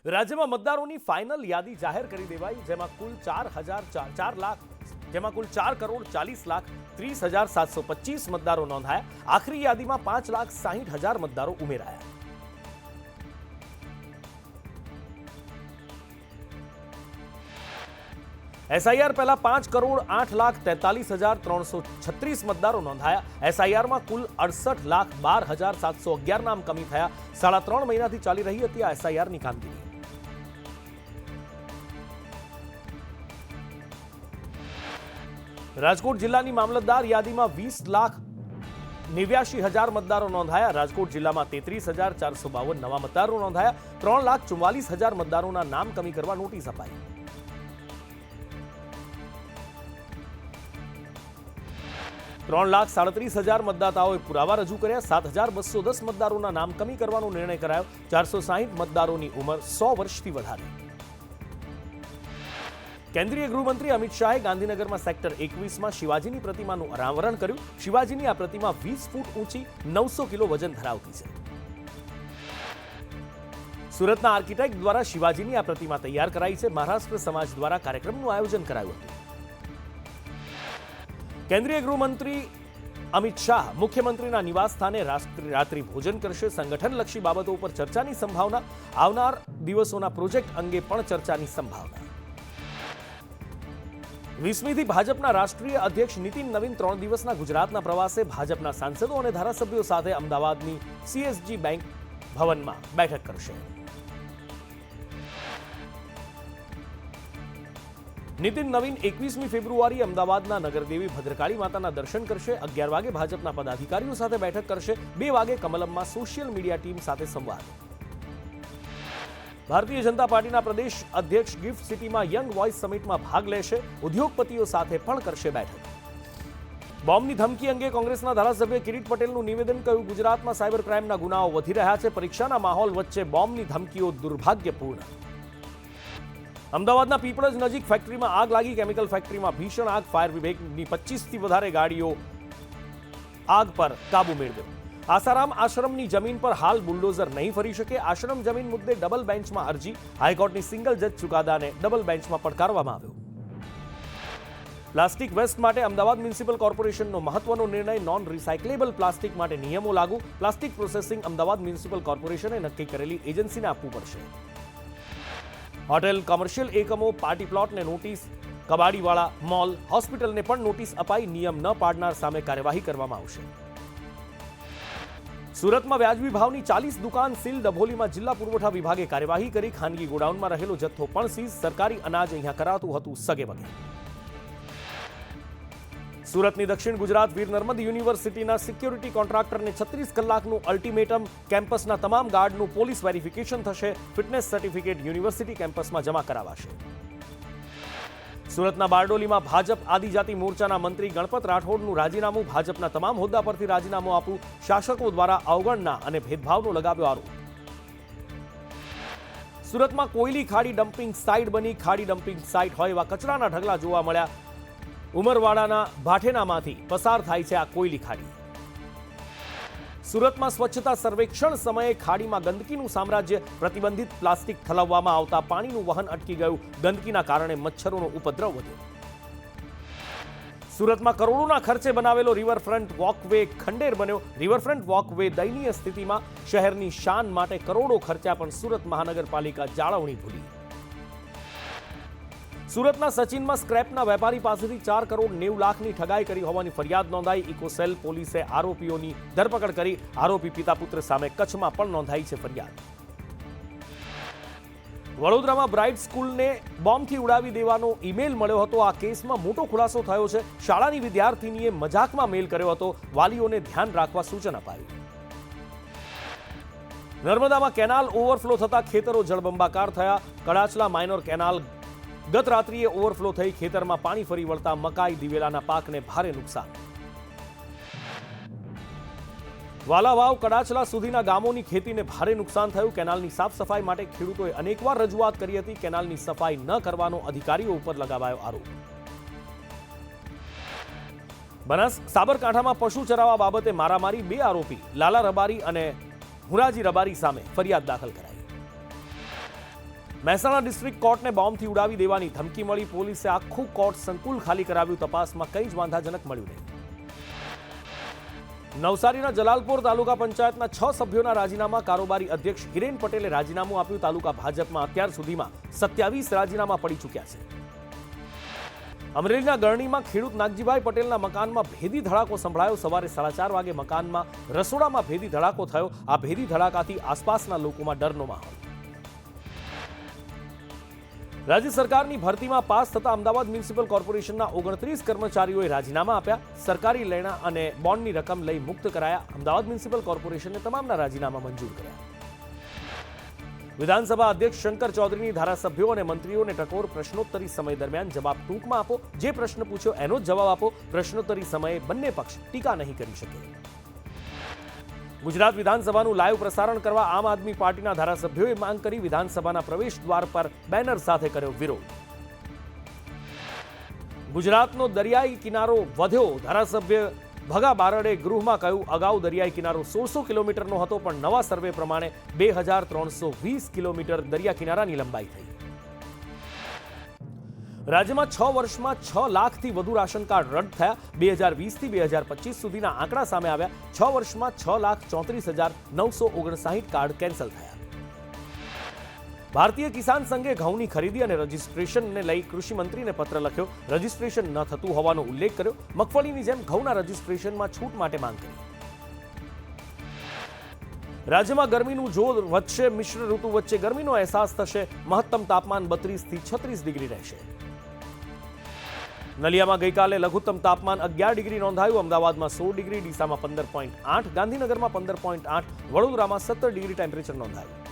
રાજ્યમાં મતદારોની ફાઇનલ યાદી જાહેર કરી દેવાઈ, જેમાં કુલ 4,40,40,30,30,725 મતદારો નોંધાયા. આખરી યાદીમાં 5,60,000 મતદારો ઉમેરાયા. એસઆઈઆર પહેલા 5,08,43,336 મતદારો નોંધાયા. એસઆઈઆરમાં કુલ 68,12,711 નામ કમી થયા. 3.5 મહિનાથી ચાલી રહી હતી આ એસઆઈઆરની કામગીરી. રાજકોટ જિલ્લાની મામલતદાર યાદીમાં 20,89,000 મતદારો નોંધાયા. રાજકોટ જિલ્લામાં 33,452 નવા મતદારો નોંધાયા. 3,44,000 મતદારોના નામ કમી કરવા નોટિસ અપાઈ. ત્રણ 3,37,000 મતદાતાઓએ પુરાવા રજૂ કર્યા. 7,210 મતદારોના નામ કમી કરવાનો નિર્ણય કરાયો. 460 મતદારોની ઉંમર 100 વર્ષથી વધારે. કેન્દ્રીય ગૃહમંત્રી અમિત શાહે ગાંધીનગરમાં સેક્ટર 21માં શિવાજીની પ્રતિમાનું અનાવરણ કર્યું. શિવાજીની આ પ્રતિમા 20 ફૂટ ઊંચી, 900 કિલો વજન ધરાવતી છે. સુરતના આર્કિટેક્ટ દ્વારા શિવાજીની આ પ્રતિમા તૈયાર કરાઈ છે. મહારાષ્ટ્ર સમાજ દ્વારા કાર્યક્રમનું આયોજન કરાયું હતું. કેન્દ્રીય ગૃહમંત્રી અમિત શાહ મુખ્યમંત્રીના નિવાસ સ્થાને રાત્રિ ભોજન કરશે. સંગઠનલક્ષી બાબતો ઉપર ચર્ચાની સંભાવના. આવનાર દિવસોના પ્રોજેક્ટ અંગે પણ ચર્ચાની સંભાવના. 20મીથી ભાજપના રાષ્ટ્રીય અધ્યક્ષ નીતિન નવીન 3 દિવસના ગુજરાતના પ્રવાસે ભાજપના સાંસદો અને ધારાસભ્યો સાથે અમદાવાદની સીએસજી બેંક ભવનમાં બેઠક કરશે. નીતિન નવીન 21મી ફેબ્રુઆરી અમદાવાદના નગરદેવી ભદ્રકાળી માતાના દર્શન કરશે. 11 વાગે ભાજપના પદાધિકારીઓ સાથે બેઠક કરશે. 2 વાગે કમલમમાં સોશિયલ મીડિયા ટીમ સાથે સંવાદ. ભારતીય જનતા પાર્ટીના પ્રદેશ અધ્યક્ષ ગિફ્ટ સિટીમાં યંગ વોઇસ સમિટમાં ભાગ લેશે. ઉદ્યોગપતિઓ સાથે પણ કરશે બેઠક. બોમ્બની ધમકી અંગે કોંગ્રેસના ધારાસભ્ય કિરીટ પટેલનું નિવેદન. કહ્યું, ગુજરાતમાં સાયબર ક્રાઇમના ગુનાઓ વધી રહ્યા છે. પરીક્ષાના માહોલ વચ્ચે બોમ્બની ધમકીઓ દુર્ભાગ્યપૂર્ણ. અમદાવાદના પીપળજ નજીક ફેક્ટરીમાં આગ લાગી. કેમિકલ ફેક્ટરીમાં ભીષણ આગ. ફાયર વિભાગની 25થી વધારે ગાડીઓ આગ પર કાબુ મેળવ્યો. આસારામ આશ્રમની જમીન પર હાલ બુલડોઝર નહીં ફરી શકે. આશ્રમ જમીન મુદ્દે ડબલ બેન્ચમાં અરજી. હાઈકોર્ટની સિંગલ જજ ચુકાદાને ડબલ બેન્ચમાં પડકારવામાં આવ્યો. પ્લાસ્ટિક વેસ્ટ માટે અમદાવાદ મ્યુનિસિપલ કોર્પોરેશનનો મહત્વનો નિર્ણય. નોન રિસાયકલેબલ પ્લાસ્ટિક માટે નિયમો લાગુ. પ્લાસ્ટિક પ્રોસેસિંગ અમદાવાદ મ્યુનિસિપલ કોર્પોરેશને નક્કી કરેલી એજન્સીને આપવું પડશે. હોટેલ, કોમર્શિયલ એકમો, પાર્ટી પ્લોટને નોટિસ. કબાડીવાળા, મોલ, હોસ્પિટલને પણ નોટિસ અપાઈ. નિયમ ન પાડનાર સામે કાર્યવાહી કરવામાં આવશે. સુરતમાં વ્યાજબી ભાવની 40 દુકાન સીલ. ડભોલીમાં જિલ્લા પુરવઠા વિભાગે કાર્યવાહી કરી. ખાનગી ગોડાઉનમાં રહેલો જથ્થો પણ સીઝ. સરકારી અનાજ અહીંયા કરાતું હતું સગેવગે. સુરતની દક્ષિણ ગુજરાત વીર નર્મદ યુનિવર્સિટીના સિક્યોરિટી કોન્ટ્રાક્ટરને 36 કલાકનું અલ્ટિમેટમ. કેમ્પસના તમામ ગાર્ડનું પોલીસ વેરિફિકેશન થશે. ફિટનેસ સર્ટિફિકેટ યુનિવર્સિટી કેમ્પસમાં જમા કરાવાશે. સુરતના બારડોલીમાં ભાજપ આદિજાતિ મોરચાના મંત્રી ગણપત રાઠોડનું રાજીનામું. ભાજપના તમામ હોદ્દા પરથી રાજીનામું આપવું. શાસકો દ્વારા અવગણના અને ભેદભાવનો લગાવ્યો આરોપ. સુરતમાં કોયલી ખાડી ડમ્પિંગ સાઇટ બની. ખાડી ડમ્પિંગ સાઇટ હોય એવા કચરાના ઢગલા જોવા મળ્યા. ઉમરવાડાના ભાઠેનામાંથી પસાર થાય છે આ કોયલી ખાડી. સુરતમાં સ્વચ્છતા સર્વેક્ષણ સમયે ખાડીમાં ગંદકીનું સામ્રાજ્ય. પ્રતિબંધિત પ્લાસ્ટિક ઠલવવામાં આવતા પાણીનું વહન અટકી ગયું. ગંદકીના કારણે મચ્છરોનો ઉપદ્રવ વધ્યો. સુરતમાં કરોડોના ખર્ચે બનાવેલો રિવરફ્રન્ટ વોકવે ખંડેર બન્યો. રિવરફ્રન્ટ વોકવે દયનીય સ્થિતિમાં. શહેરની શાન માટે કરોડો ખર્ચા, પણ સુરત મહાનગરપાલિકા જાળવણી ભૂલી. સુરતના સચિનમાં સ્ક્રેપના વેપારી પાસેથી 4,90,00,000ની ઠગાઈ કરી હોવાની ફરિયાદ નોંધાઈ. ઇકોસેલ પોલીસે આરોપીઓની ધરપકડ કરી. આરોપી પિતા પુત્ર સામે કચ્છમાં પણ નોંધાઈ છે ફરિયાદ. વડોદરામાં બ્રાઇટ સ્કૂલને બોમ્બથી ઉડાવી દેવાનો ઈમેલ મળ્યો હતો. આ કેસમાં મોટો ખુલાસો થયો છે. શાળાની વિદ્યાર્થીનીએ મજાકમાં મેલ કર્યો હતો. વાલીઓને ધ્યાન રાખવા સૂચન અપાયું. નર્મદામાં કેનાલ ઓવરફ્લો થતા ખેતરો જળબંબાકાર થયા. કડાચલા માઇનોર કેનાલ ગત રાત્રિએ ઓવરફ્લો થઈ. ખેતરમાં પાણી ફરી વળતા મકાઈ, દિવેલાના પાકને ભારે નુકસાન. વાલાવાવ કડાચલા સુધીના ગામોની ખેતીને ભારે નુકસાન થયું. કેનાલની સાફ સફાઈ માટે ખેડૂતોએ અનેકવાર રજૂઆત કરી હતી. કેનાલની સફાઈ ન કરવાનો અધિકારીઓ ઉપર લગાવાયો આરોપ. સાબરકાંઠામાં પશુ ચરાવવા બાબતે મારામારી. 2 આરોપી લાલા રબારી અને હુરાજી રબારી સામે ફરિયાદ દાખલ કરાઈ. મહેસાણા ડિસ્ટ્રિક્ટ કોર્ટને બોમ્બથી ઉડાવી દેવાની ધમકી મળી, પોલીસે આખું કોર્ટ સંકુલ ખાલી કરાવ્યું, તપાસમાં કંઈ જ વાંધાજનક મળ્યું નહીં. નવસારીના જલાલપોર તાલુકા પંચાયતના 6 સભ્યોના રાજીનામા, કારોબારી અધ્યક્ષ હિરેન પટેલે રાજીનામું આપ્યું. તાલુકા ભાજપમાં અત્યાર સુધીમાં 27 રાજીનામા પડી ચૂક્યા છે. અમરેલીના ગરણીમાં ખેડૂત નાગજીભાઈ પટેલના મકાનમાં ભેદી ધડાકો સંભળાયો. સવારે 4:30 વાગે મકાનમાં રસોડામાં ભેદી ધડાકો થયો. આ ભેદી ધડાકાથી આસપાસના લોકોમાં ડરનો માહોલ. રાજ્ય સરકારની ભરતીમાં પાસ થતા અમદાવાદ મ્યુનિસિપલ કોર્પોરેશનના 29 કર્મચારીઓએ રાજીનામા આપ્યા. સરકારી લેણા અને બોન્ડની રકમ લઈ મુક્ત કરાયા. અમદાવાદ મ્યુનિસિપલ કોર્પોરેશને તમામના રાજીનામા મંજૂર કર્યા. વિધાનસભા અધ્યક્ષ શંકર ચૌધરીની ધારાસભ્યો અને મંત્રીઓને ટકોર. પ્રશ્નોત્તરી સમય દરમિયાન જવાબ ટૂંકમાં આપો. જે પ્રશ્ન પૂછ્યો એનો જ જવાબ આપો. પ્રશ્નોત્તરી સમયે બંને પક્ષ ટીકા નહીં કરી શકે. ગુજરાત વિધાનસભાનું લાઈવ પ્રસારણ કરવા આમ આદમી પાર્ટીના ધારાસભ્યોએ માંગ કરી. વિધાનસભાના પ્રવેશ દ્વાર પર બેનર સાથે કર્યો વિરોધ. ગુજરાતનો દરિયાઈ કિનારો વધ્યો. ધારાસભ્ય ભગા બારડે ગૃહમાં કહ્યું, અગાઉ દરિયાઈ કિનારો 1600 કિલોમીટરનો હતો, પણ નવા સર્વે પ્રમાણે 2320 કિલોમીટર દરિયા કિનારાની લંબાઈ થઈ. રાજ્યમાં 6 વર્ષમાં 6 લાખથી વધુ રાશન કાર્ડ રદ થયા. 2020થી 2025 સુધીના આંકડા સામે આવ્યા. 6 વર્ષમાં 6,34,959 કાર્ડ કેન્સલ થયા. ભારતીય કિસાન સંઘે ઘઉંની ખરીદી અને રજીસ્ટ્રેશનને લઈ કૃષિ મંત્રીને પત્ર લખ્યો. રજીસ્ટ્રેશન ન થતું હોવાનો ઉલ્લેખ કર્યો. મગફળીની જેમ ઘઉંના રજીસ્ટ્રેશનમાં છૂટ માટે માંગ કરી. રાજ્યમાં ગરમીનું જોર વધશે. મિશ્ર ઋતુ વચ્ચે ગરમીનો અહેસાસ થશે. મહત્તમ તાપમાન 32 થી 36 ડિગ્રી રહેશે. નલિયામાં ગઈકાલે લઘુત્તમ તાપમાન 11 ડિગ્રી નોંધાયું. અમદાવાદમાં 16 ડિગ્રી, ડીસામાં 15.8, ગાંધીનગરમાં 15.8, વડોદરામાં 17 ડિગ્રી ટેમ્પરેચર નોંધાયું.